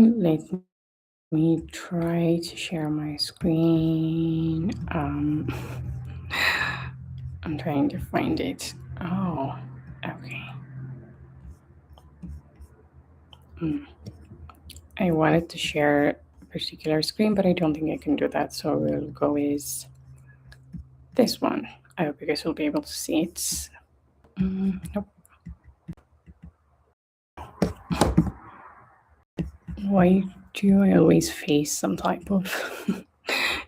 Let me try to share my screen. I'm trying to find it. Oh, okay. I wanted to share a particular screen, but I don't think I can do that. So we'll go with this one. I hope you guys will be able to see it. Nope. Why do I always face some type of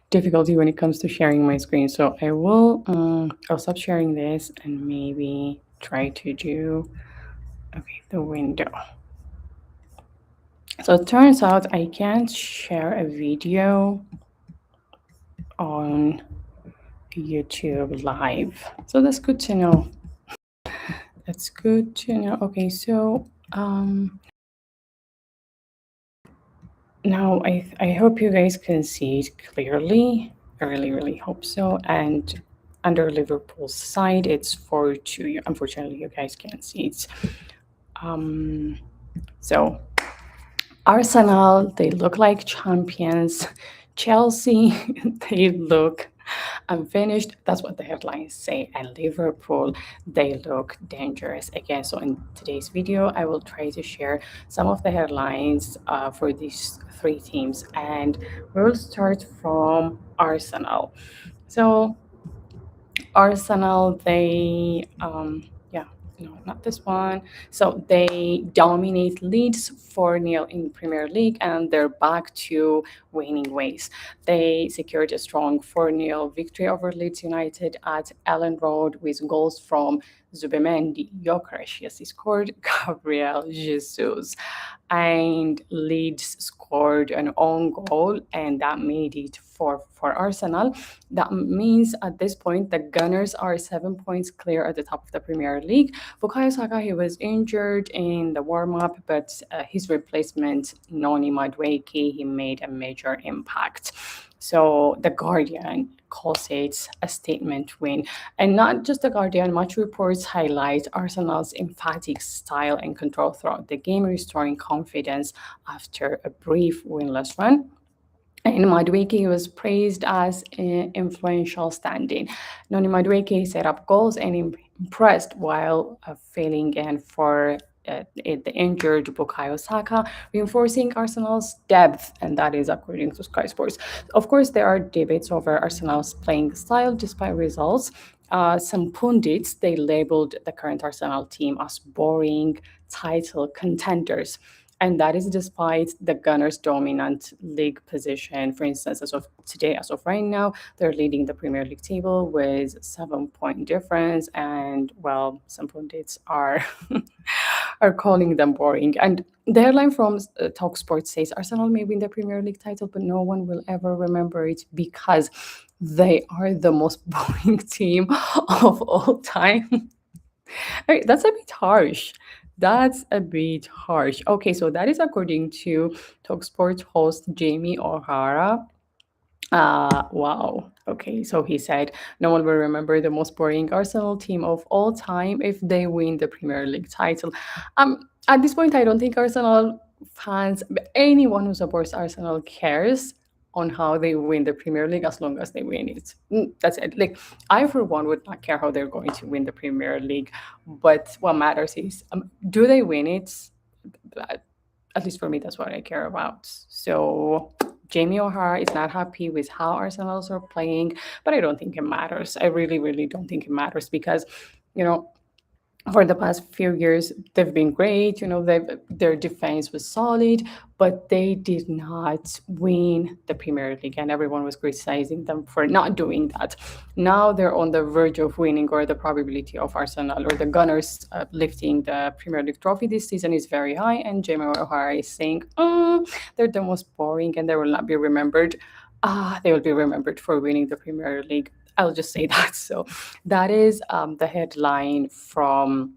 difficulty when it comes to sharing my screen? So I'll stop sharing this and maybe try to do, okay, the window. So it turns out I can't share a video on YouTube live. So that's good to know. That's good to know. Okay, so now I hope you guys can see it clearly. I really hope so. And under Liverpool's side, it's 4-2. Unfortunately, you guys can't see it. So Arsenal, they look like champions. Chelsea, they look unfinished. That's what the headlines say. And Liverpool, they look dangerous again. So in today's video, I will try to share some of the headlines for these three teams. And we'll start from Arsenal. So Arsenal, they, yeah, no, not this one. So they dominate Leeds 4-0 in Premier League, and they're back to winning ways. They secured a strong 4-0 victory over Leeds United at Ellen Road with goals from Zubimendi, Gyökeres, yes, he scored, Gabriel Jesus, and Leeds scored an own goal, and that made it for Arsenal. That means at this point the Gunners are 7 points clear at the top of the Premier League. Bukayo Saka, he was injured in the warm-up, but his replacement, Noni Madueke, he made a major impact. So the Guardian calls it a statement win. And not just the Guardian, match reports highlight Arsenal's emphatic style and control throughout the game, restoring confidence after a brief winless run. And Madueke was praised as an influential standing. Noni Madueke set up goals and impressed while filling in for the injured Bukayo Saka, reinforcing Arsenal's depth, and that is according to Sky Sports. Of course, there are debates over Arsenal's playing style despite results. Some pundits, they labeled the current Arsenal team as boring title contenders. And that is despite the Gunners' dominant league position. For instance, as of today, as of right now, they're leading the Premier League table with 7-point difference. And well, some pundits are are calling them boring. And the headline from Talk Sports says Arsenal may win the Premier League title, but no one will ever remember it because they are the most boring team of all time. That's a bit harsh. That's a bit harsh. Okay, so that is according to Talksport host Jamie O'Hara. Wow. Okay, so he said no one will remember the most boring Arsenal team of all time if they win the Premier League title. At this point, I don't think Arsenal fans, anyone who supports Arsenal cares on how they win the Premier League as long as they win it. That's it. Like I, for one, would not care how they're going to win the Premier League, but what matters is do they win it? At least for me, that's what I care about. So Jamie O'Hara is not happy with how Arsenals are playing, but I don't think it matters. I really don't think it matters because, you know, for the past few years, they've been great. You know, their defense was solid, but they did not win the Premier League, and everyone was criticizing them for not doing that. Now they're on the verge of winning, or the probability of Arsenal or the Gunners lifting the Premier League trophy this season is very high. And Jamie O'Hara is saying, they're the most boring, and they will not be remembered. They will be remembered for winning the Premier League. I'll just say that. So that is the headline from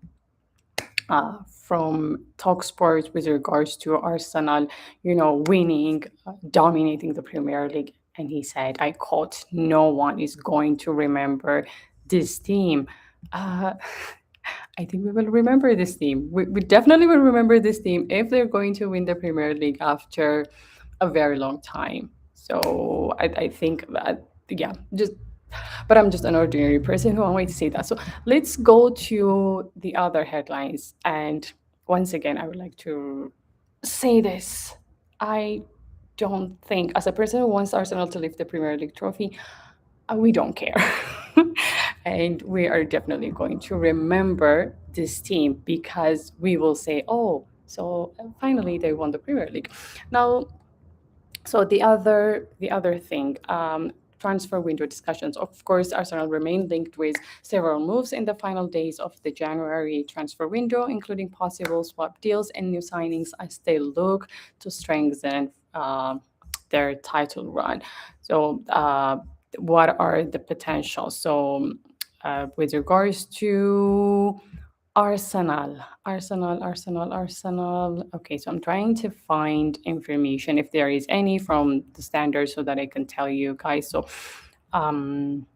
Talksport with regards to Arsenal, you know, winning, dominating the Premier League. And he said, I quote, no one is going to remember this team. Uh, I think we will remember this team. We definitely will remember this team if they're going to win the Premier League after a very long time. So I think that, yeah, just, but I'm just an ordinary person who always say that. So let's go to the other headlines. And once again, I would like to say this. I don't think, as a person who wants Arsenal to lift the Premier League trophy, we don't care. And we are definitely going to remember this team because we will say, oh, so finally they won the Premier League. Now, so the other thing, transfer window discussions. Of course, Arsenal remain linked with several moves in the final days of the January transfer window, including possible swap deals and new signings as they look to strengthen their title run. So, what are the potentials? So, with regards to Arsenal. Okay, so I'm trying to find information if there is any from the standard so that I can tell you guys. So, um,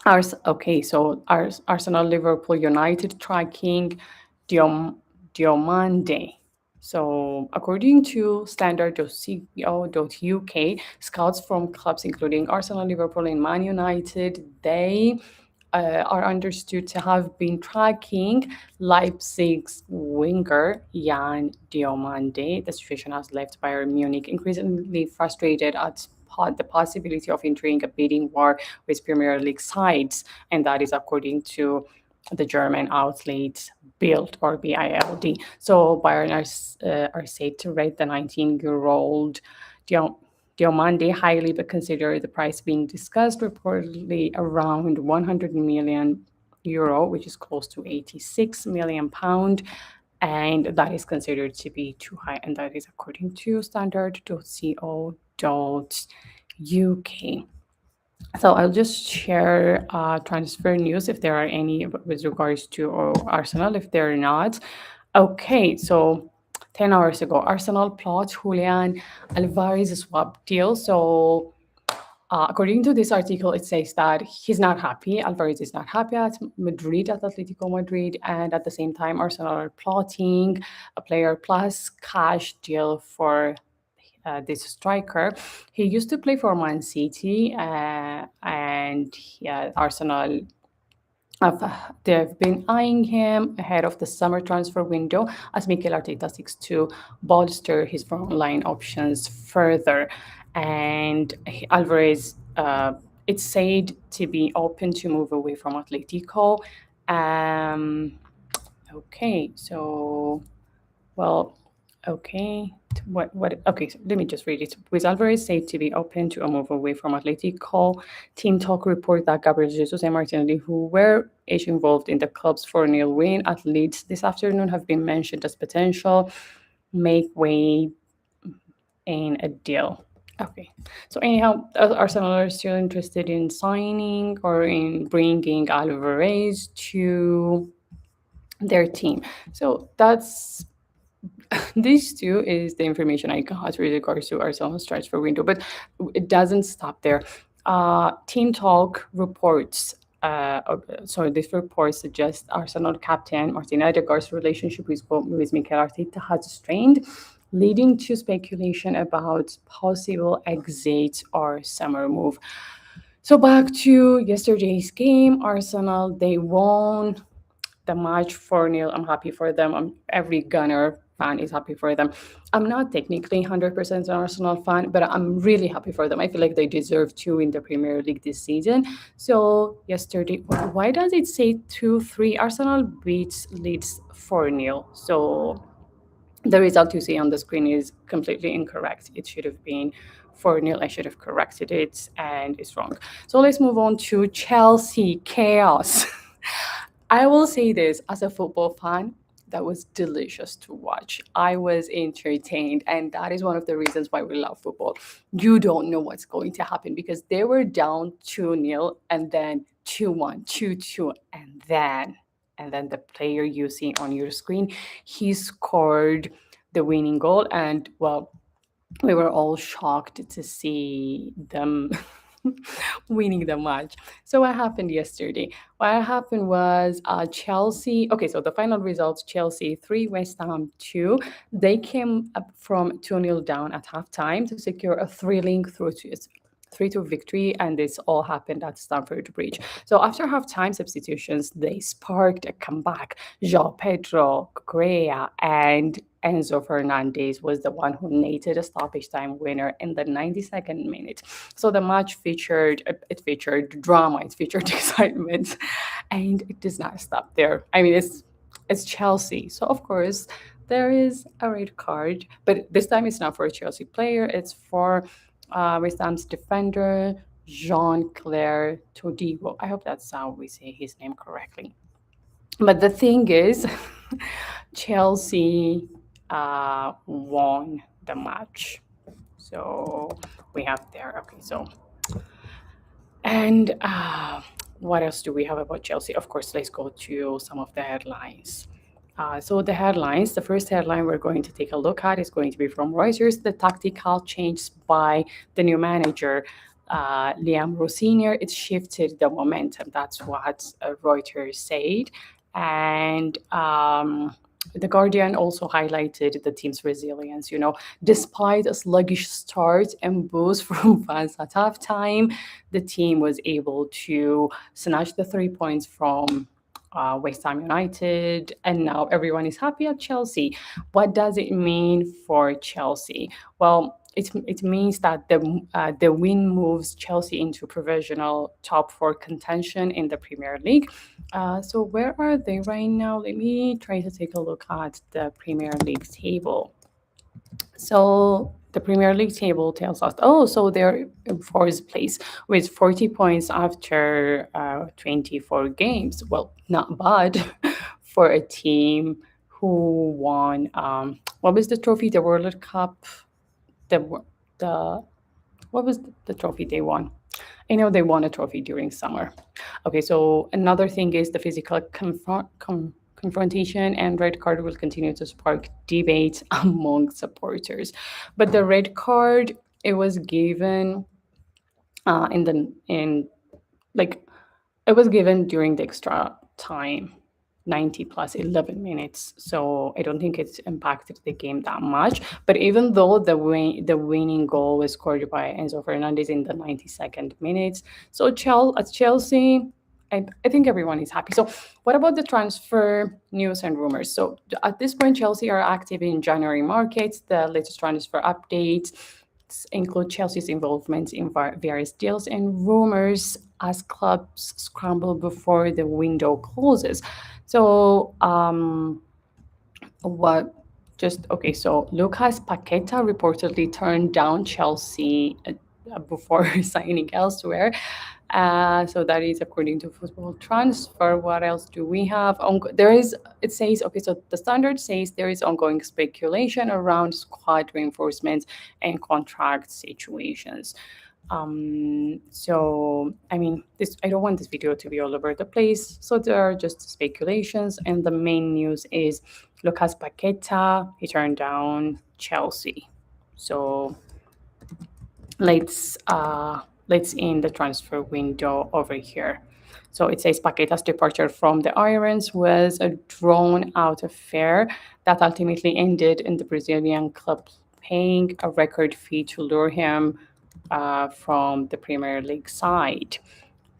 okay, so Arsenal, Liverpool, United tracking Diomande. So, according to standard.co.uk, scouts from clubs including Arsenal, Liverpool, and Man United, they are understood to have been tracking Leipzig's winger Jan Diomande. The situation has left Bayern Munich increasingly frustrated at the possibility of entering a bidding war with Premier League sides, and that is according to the German outlet Bild or BILD. So Bayern are said to rate the 19-year-old Diomande highly, but consider the price being discussed reportedly around 100 million euro, which is close to 86 million pound, and that is considered to be too high, and that is according to standard.co.uk. So I'll just share transfer news if there are any with regards to Arsenal. If there are not, okay. So 10 hours ago, Arsenal plot Julian Alvarez swap deal. So according to this article, it says that he's not happy. Alvarez is not happy at Madrid, at Atletico Madrid, and at the same time, Arsenal are plotting a player plus cash deal for this striker. He used to play for Man City, and yeah, Arsenal they've been eyeing him ahead of the summer transfer window as Mikel Arteta seeks to bolster his frontline options further. And Alvarez, it's said to be open to move away from Atletico. Um, okay, so well, okay. What? Okay, so let me just read it. With Alvarez said to be open to a move away from Atletico, Team Talk report that Gabriel Jesus and Martinelli, who were each involved in the club's 4-0 win at Leeds this afternoon, have been mentioned as potential make way in a deal. Okay, so anyhow, Arsenal are still interested in signing or in bringing Alvarez to their team. So that's these two is the information I got with regards to Arsenal's transfer window, but it doesn't stop there. Team Talk reports. So this report suggests Arsenal captain Martin Odegaard's relationship with Mikel Arteta has strained, leading to speculation about possible exit or summer move. So back to yesterday's game, Arsenal they won the match 4-0. I'm happy for them. Every Gunner fan is happy for them. I'm not technically 100% an Arsenal fan, but I'm really happy for them. I feel like they deserve to win the Premier League this season. So yesterday, why does it say 2-3? Arsenal beats Leeds 4-0. So the result you see on the screen is completely incorrect. It should have been 4-0. I should have corrected it, and it's wrong. So let's move on to Chelsea chaos. I will say this as a football fan, that was delicious to watch. I was entertained, and that is one of the reasons why we love football. You don't know what's going to happen because they were down 2-0 and then 2-1, 2-2, and then the player you see on your screen, he scored the winning goal, and well, we were all shocked to see them winning the match. So what happened yesterday? What happened was Chelsea. Okay, so the final results: Chelsea 3, West Ham 2. They came up from 2-0 down at halftime to secure a thrilling through to 3-2 victory, and this all happened at Stamford Bridge. So after halftime substitutions, they sparked a comeback. João Pedro, Correa, and Enzo Fernandez was the one who netted a stoppage time winner in the 92nd minute. So the match featured drama, it featured excitement, and it does not stop there. I mean, it's Chelsea, so of course there is a red card, but this time it's not for a Chelsea player. It's for West Ham's defender Jean-Claire Todibo. I hope that's how we say his name correctly. But the thing is, Chelsea won the match. So we have there. Okay, so and what else do we have about Chelsea? Of course, let's go to some of the headlines. So the headlines, the first headline we're going to take a look at is going to be from Reuters. The tactical change by the new manager, Liam Rossinier, it shifted the momentum. That's what Reuters said. And the Guardian also highlighted the team's resilience. You know, despite a sluggish start and boost from fans at halftime, the team was able to snatch the 3 points from West Ham United, and now everyone is happy at Chelsea. What does it mean for Chelsea? Well, it means that the win moves Chelsea into provisional top four contention in the Premier League. So where are they right now? Let me try to take a look at the Premier League table. So the Premier League table tells us, oh, so they're in fourth place with 40 points after 24 games. Well, not bad for a team who won, what was the trophy? The World Cup? The what was the trophy they won? I know they won a trophy during summer. Okay, so another thing is the physical confrontation and red card will continue to spark debate among supporters. But the red card, it was given in like it was given during the extra time, 90 plus 11 minutes. So I don't think it's impacted the game that much. But even though the winning goal was scored by Enzo Fernandez in the 92nd minutes, so at Chelsea, I think everyone is happy. So what about the transfer news and rumors? So at this point, Chelsea are active in January markets. The latest transfer updates include Chelsea's involvement in various deals and rumors as clubs scramble before the window closes. So, what just okay, so Lucas Paqueta reportedly turned down Chelsea before signing elsewhere. So that is according to Football Transfer. What else do we have? There is, it says, okay, so the standard says there is ongoing speculation around squad reinforcements and contract situations. So I mean, this I don't want this video to be all over the place. So there are just speculations, and the main news is Lucas Paqueta, he turned down Chelsea. So let's end the transfer window over here. So it says Paqueta's departure from the Irons was a drawn-out affair that ultimately ended in the Brazilian club paying a record fee to lure him from the Premier League side.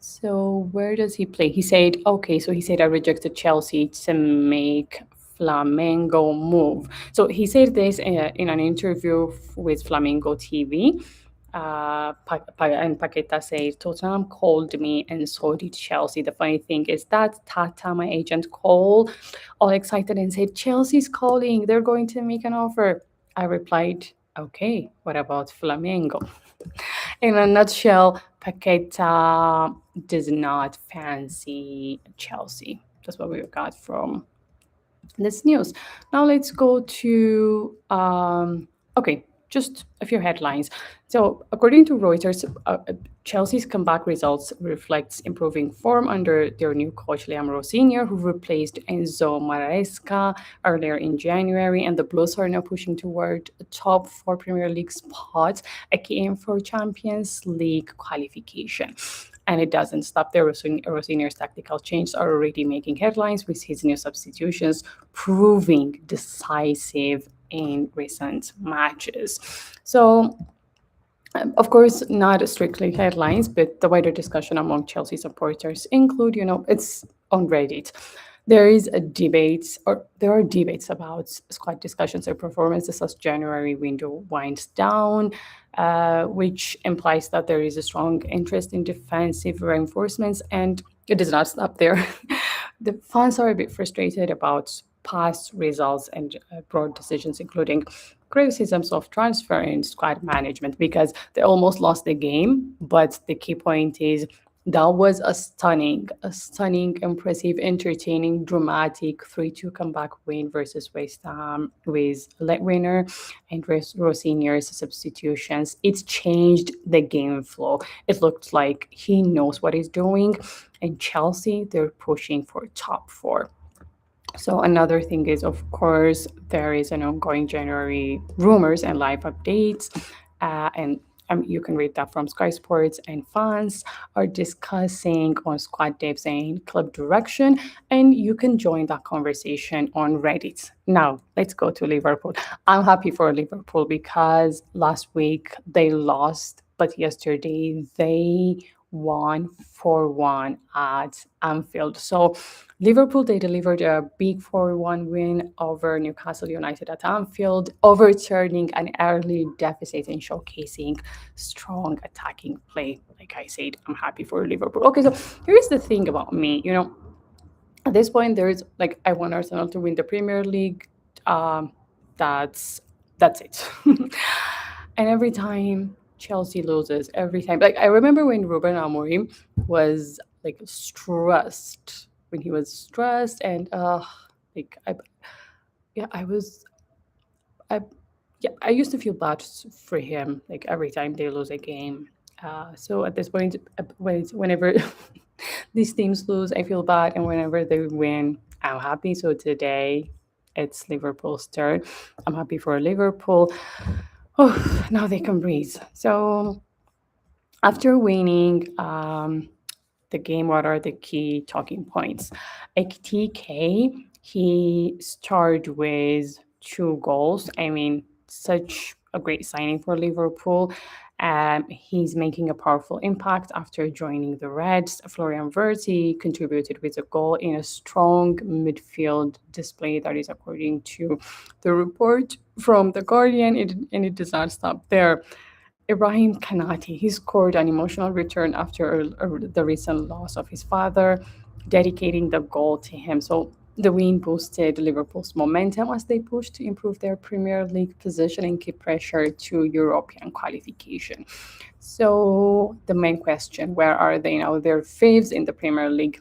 So where does he play? He said, okay, so he said I rejected Chelsea to make Flamengo move. So he said this in an interview with Flamengo TV. And Paqueta said, Tottenham called me and so did Chelsea. The funny thing is that Tata, my agent, called all excited and said, Chelsea's calling. They're going to make an offer. I replied, okay, what about Flamengo? In a nutshell, Paqueta does not fancy Chelsea. That's what we've got from this news. Now let's go to okay, just a few headlines. So according to Reuters, Chelsea's comeback results reflects improving form under their new coach Liam Senior, who replaced Enzo Maresca earlier in January, and the Blues are now pushing toward a top four Premier League spot, a key aim for Champions League qualification. And it doesn't stop there. Rosinier's tactical changes are already making headlines with his new substitutions proving decisive in recent matches. So of course, not strictly headlines, but the wider discussion among Chelsea supporters include, it's on Reddit. There is a debate, or there are debates about squad discussions or performances as January window winds down, which implies that there is a strong interest in defensive reinforcements, and it does not stop there. The fans are a bit frustrated about past results and broad decisions, including criticisms of transfer and squad management, because they almost lost the game. But the key point is that was a stunning, impressive, entertaining, dramatic 3-2 comeback win versus West Ham with leg winner and Rosinier's substitutions. It's changed the game flow. It looked like he knows what he's doing. And Chelsea, they're pushing for top four. So another thing is, of course, there is an ongoing January rumors and live updates, and you can read that from Sky Sports. And fans are discussing on squad depth and club direction, and you can join that conversation on Reddit. Now let's go to Liverpool. I'm happy for Liverpool because last week they lost, but yesterday they won 4-1 at Anfield. So Liverpool, they delivered a big 4-1 win over Newcastle United at Anfield, overturning an early deficit and showcasing strong attacking play. Like I said, I'm happy for Liverpool. Okay, so here's the thing about me. At this point, there's like I want Arsenal to win the Premier League. Um, that's it. And every time Chelsea loses, every time, like I remember when Ruben Amorim was like stressed, when he was stressed, and like yeah, I yeah, I used to feel bad for him like every time they lose a game. So at this point, whenever these teams lose, I feel bad, and whenever they win, I'm happy. So today, it's Liverpool's turn. I'm happy for Liverpool. Oh, now they can breathe. So after winning the game, what are the key talking points? TK, he started with 2 goals. I mean, such a great signing for Liverpool. He's making a powerful impact after joining the Reds. Florian Wirtz contributed with a goal in a strong midfield display that is according to the report from The Guardian, and it does not stop there. Ibrahim Kanati, he scored an emotional return after the recent loss of his father, dedicating the goal to him. So the win boosted Liverpool's momentum as they pushed to improve their Premier League position and keep pressure to European qualification. So the main question, where are they now? They're fifth in the Premier League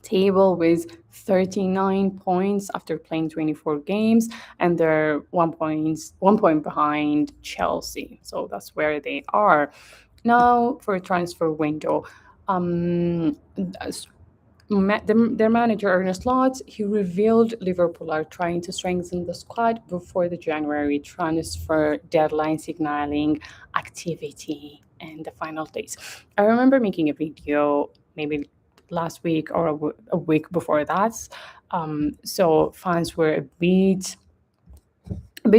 table with 39 points after playing 24 games, and they're 1 point behind Chelsea. So that's where they are. Now for a transfer window. Their manager Ernest Lott, he revealed Liverpool are trying to strengthen the squad before the January transfer deadline, signaling activity in the final days. I remember making a video maybe last week or a week before that. So fans were a bit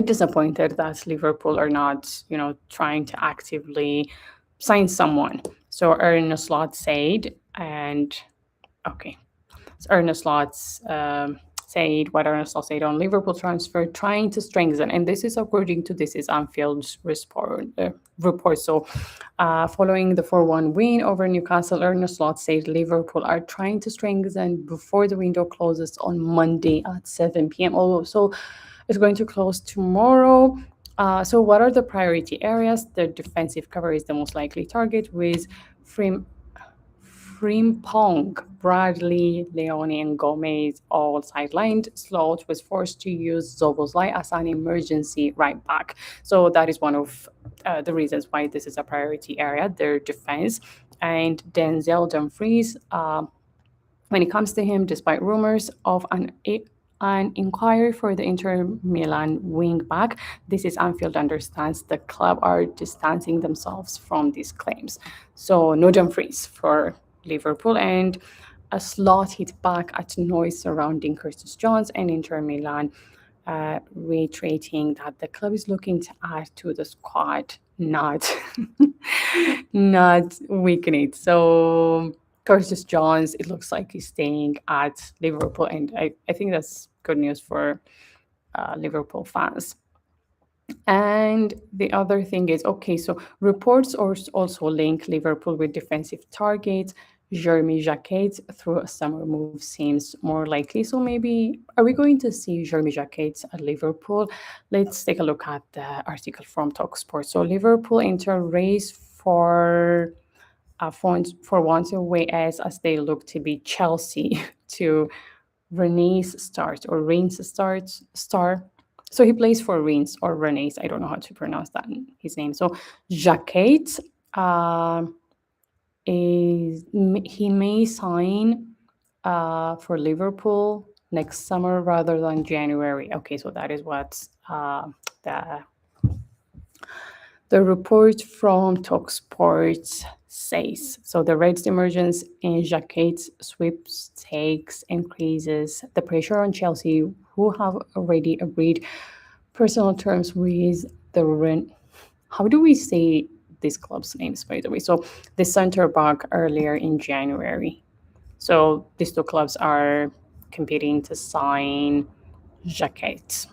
disappointed that Liverpool are not, trying to actively sign someone. So Ernest Lott said, and okay. So Ernest Lotz said what Ernest Lotz said on Liverpool transfer, trying to strengthen, and this is according to this is Anfield's report. So, following the 4-1 win over Newcastle, Ernest Lotz said Liverpool are trying to strengthen before the window closes on Monday at 7 p.m. Oh, so it's going to close tomorrow. So, what are the priority areas? The defensive cover is the most likely target, with Frimpong, Bradley, Leone, and Gomez all sidelined. Slot was forced to use Zoboslai as an emergency right back. So that is one of the reasons why this is a priority area: their defense and Denzel Dumfries. When it comes to him, despite rumors of an inquiry for the Inter Milan wing back, this is Anfield understands the club are distancing themselves from these claims. So no Dumfries for Liverpool, and a slot hit back at noise surrounding Curtis Jones and Inter Milan, reiterating that the club is looking to add to the squad, not not weaken it. So Curtis Jones, it looks like he's staying at Liverpool, and I think that's good news for Liverpool fans. And the other thing is, okay, so reports also link Liverpool with defensive targets. Jeremy Jacquet through a summer move seems more likely. So maybe are we going to see Jeremy Jacquet at Liverpool? Let's take a look at the article from Talksport. So Liverpool enter race for once away as they look to be Chelsea to Renee's start or Reims starts star. So he plays for Reims or Renee's. I don't know how to pronounce that his name. So Jacquet uh, is he may sign for Liverpool next summer rather than January. Okay, so that is what the the report from Talksport says. So the Reds' emergence in Jacquet's sweepstakes increases the pressure on Chelsea, who have already agreed personal terms with the Ren. How do we say these clubs' names, by the way? So the centre back earlier in January. So these two clubs are competing to sign Jacquet.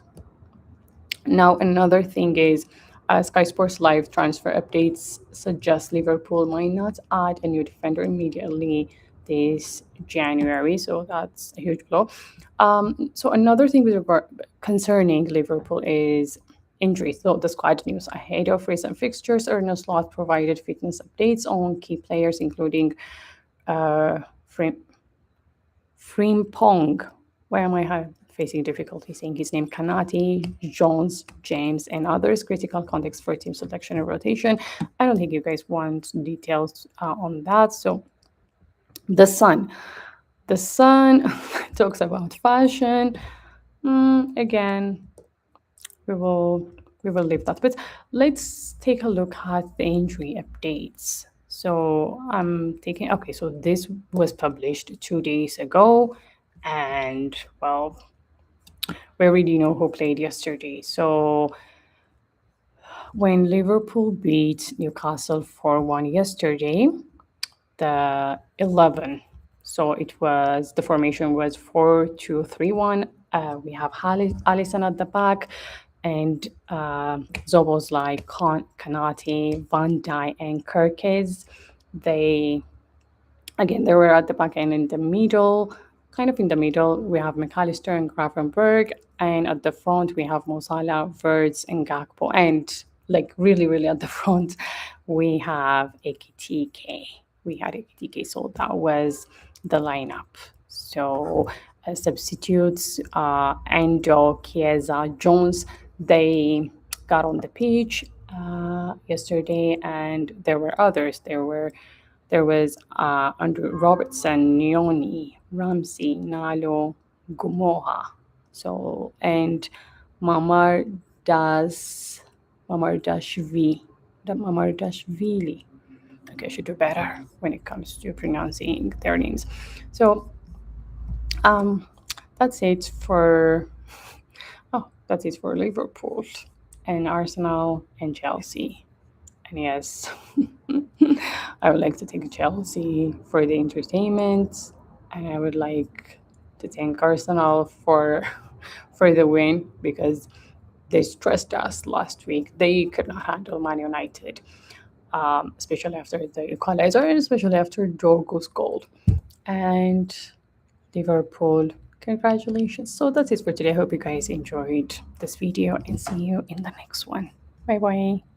Now, another thing is Sky Sports Live transfer updates suggest Liverpool might not add a new defender immediately this January, so that's a huge blow. So another thing with regard concerning Liverpool is injuries. So the squad news ahead of recent fixtures, Erno Slot provided fitness updates on key players, including uh, Frimpong. Why am I facing difficulty saying his name? Kanati, Jones, James, and others. Critical context for team selection and rotation. I don't think you guys want details on that. So the Sun. The Sun talks about fashion. Again, we will we will leave that. But let's take a look at the injury updates. So I'm taking okay. So this was published 2 days ago, and well, we already know who played yesterday. So when Liverpool beat Newcastle 4-1 yesterday, the 11. So it was the formation was 4-2-3-1. We have Allison at the back, and Zobos like Kanate, Van Dijk, and Kirkes. They Again, they were at the back end in the middle, kind of in the middle. We have McAllister and Gravenberg, and at the front we have Mosala, Verts, and Gakpo. And like really, really at the front, we have Ekitike. We had Ekitike, so that was the lineup. So substitutes Endo, Chiesa, Jones, they got on the pitch yesterday, and there were others. There was Andrew Robertson, Nioni, Ramsey, Nalo, Gumoha. So and Mamar Das Mamardashvili. Okay, I should do better when it comes to pronouncing their names. So um, that's it for that's it for Liverpool and Arsenal and Chelsea. And yes, I would like to thank Chelsea for the entertainment, and I would like to thank Arsenal for the win because they stressed us last week. They could not handle Man United, especially after the equalizer and especially after Dorgo's goal. And Liverpool, congratulations. So that's it for today. I hope you guys enjoyed this video and see you in the next one. Bye bye.